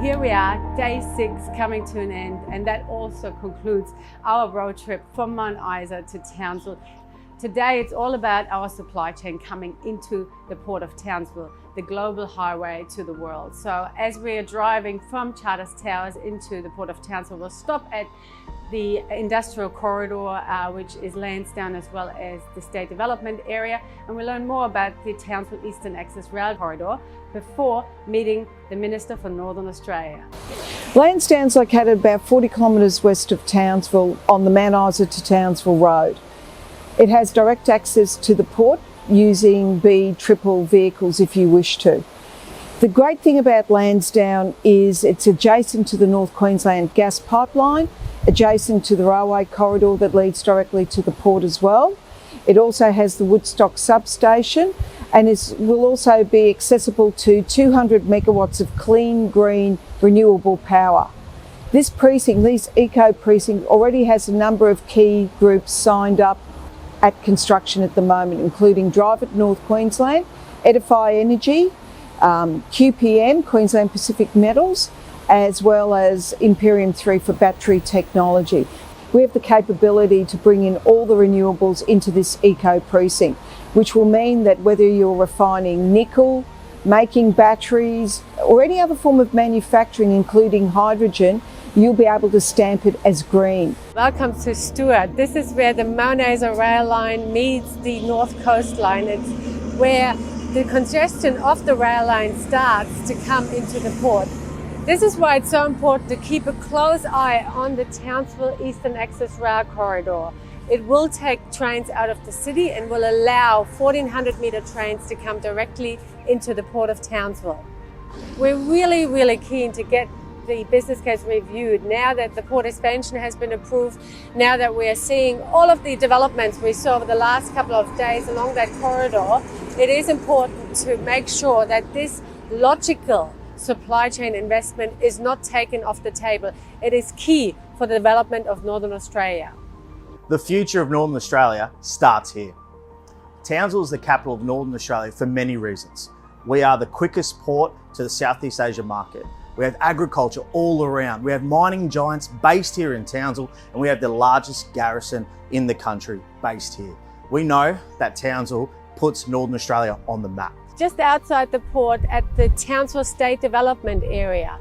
Here we are, day 6 coming to an end, and that also concludes our road trip from Mount Isa to Townsville. Today it's all about our supply chain coming into the Port of Townsville, the global highway to the world. So as we are driving from Charters Towers into the Port of Townsville, we'll stop at the industrial corridor, which is Lansdowne, as well as the state development area, and we'll learn more about the Townsville Eastern Access Rail Corridor before meeting the Minister for Northern Australia. Lansdowne's located about 40 kilometres west of Townsville on the Mount Isa to Townsville road. It has direct access to the port using B-triple vehicles if you wish to. The great thing about Lansdowne is it's adjacent to the North Queensland gas pipeline, adjacent to the railway corridor that leads directly to the port as well. It also has the Woodstock substation and will also be accessible to 200 megawatts of clean, green, renewable power. This precinct, this eco precinct, already has a number of key groups signed up at construction at the moment, including Drive at North Queensland, Edify Energy, QPM, Queensland Pacific Metals, as well as Imperium 3 for battery technology. We have the capability to bring in all the renewables into this eco precinct, which will mean that whether you're refining nickel, making batteries, or any other form of manufacturing, including hydrogen, you'll be able to stamp it as green. Welcome to Stuart. This is where the Mount Isa rail line meets the North Coast line. It's where the congestion of the rail line starts to come into the port. This is why it's so important to keep a close eye on the Townsville Eastern Access Rail Corridor. It will take trains out of the city and will allow 1400 metre trains to come directly into the Port of Townsville. We're really keen to get the business case reviewed now that the port expansion has been approved, now that we're seeing all of the developments we saw over the last couple of days along that corridor. It is important to make sure that this logical supply chain investment is not taken off the table. It is key for the development of Northern Australia. The future of Northern Australia starts here. Townsville is the capital of Northern Australia for many reasons. We are the quickest port to the Southeast Asia market. We have agriculture all around. We have mining giants based here in Townsville, and we have the largest garrison in the country based here. We know that Townsville puts Northern Australia on the map. Just outside the port at the Townsville State Development Area,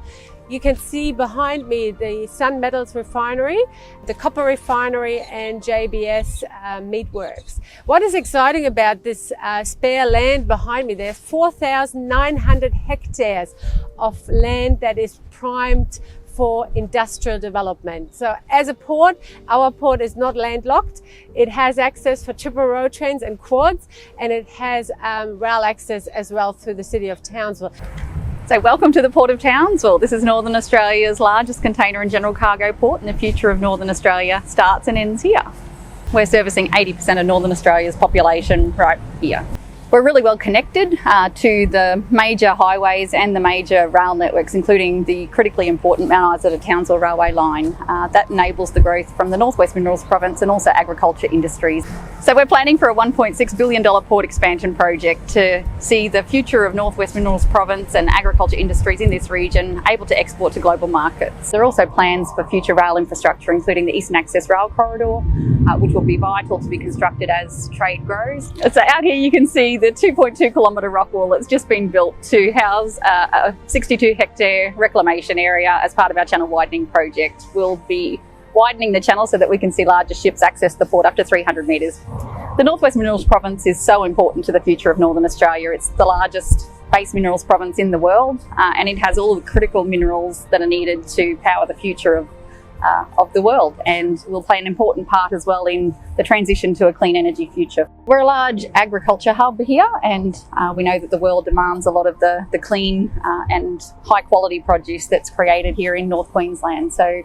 you can see behind me the Sun Metals Refinery, the Copper Refinery and JBS Meat Works. What is exciting about this spare land behind me, there's 4,900 hectares of land that is primed for industrial development. So as a port, our port is not landlocked. It has access for triple road trains and quads, and it has rail access as well through the city of Townsville. So welcome to the Port of Townsville. This is Northern Australia's largest container and general cargo port, and the future of Northern Australia starts and ends here. We're servicing 80% of Northern Australia's population right here. We're really well connected to the major highways and the major rail networks, including the critically important Mount Isa to Townsville railway line. That enables the growth from the Northwest Minerals Province and also agriculture industries. So we're planning for a $1.6 billion port expansion project to see the future of Northwest Minerals Province and agriculture industries in this region able to export to global markets. There are also plans for future rail infrastructure, including the Eastern Access Rail Corridor, which will be vital to be constructed as trade grows. So out here you can see the 2.2 kilometre rock wall that's just been built to house a 62 hectare reclamation area as part of our channel widening project. We'll be widening the channel so that we can see larger ships access the port up to 300 metres. The Northwest Minerals Province is so important to the future of Northern Australia. It's the largest base minerals province in the world, and it has all the critical minerals that are needed to power the future of the world, and will play an important part as well in the transition to a clean energy future. We're a large agriculture hub here, and we know that the world demands a lot of the clean and high quality produce that's created here in North Queensland. So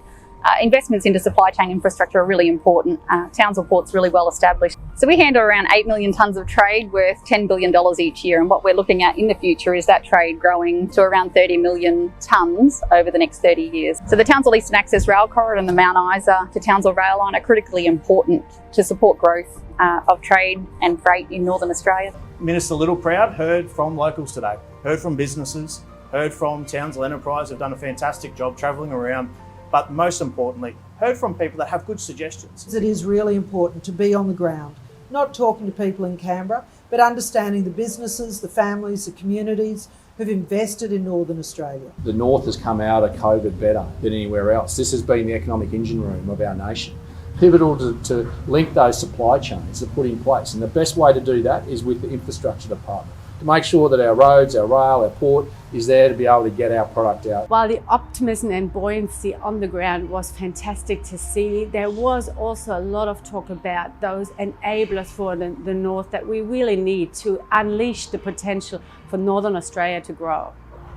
investments into supply chain infrastructure are really important. Townsville Port's really well established. So we handle around 8 million tonnes of trade worth $10 billion each year, and what we're looking at in the future is that trade growing to around 30 million tonnes over the next 30 years. So the Townsville Eastern Access Rail Corridor and the Mount Isa to Townsville rail line are critically important to support growth of trade and freight in Northern Australia. Minister Littleproud heard from locals today, heard from businesses, heard from Townsville Enterprise, who've done a fantastic job travelling around, but most importantly, heard from people that have good suggestions. It is really important to be on the ground, not talking to people in Canberra, but understanding the businesses, the families, the communities who've invested in Northern Australia. The North has come out of COVID better than anywhere else. This has been the economic engine room of our nation. Pivotal to link those supply chains to put in place. And the best way to do that is with the infrastructure department, to make sure that our roads, our rail, our port is there to be able to get our product out. While the optimism and buoyancy on the ground was fantastic to see, there was also a lot of talk about those enablers for the North that we really need to unleash the potential for Northern Australia to grow.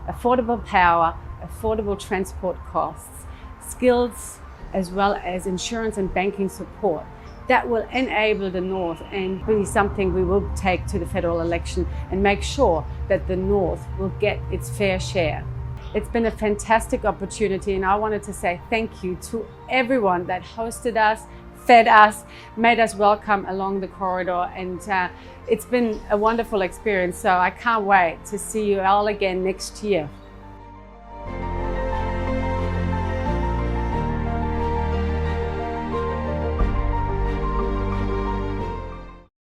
Affordable power, affordable transport costs, skills, as well as insurance and banking support. That will enable the North and be something we will take to the federal election and make sure that the North will get its fair share. It's been a fantastic opportunity, and I wanted to say thank you to everyone that hosted us, fed us, made us welcome along the corridor, and it's been a wonderful experience. So I can't wait to see you all again next year.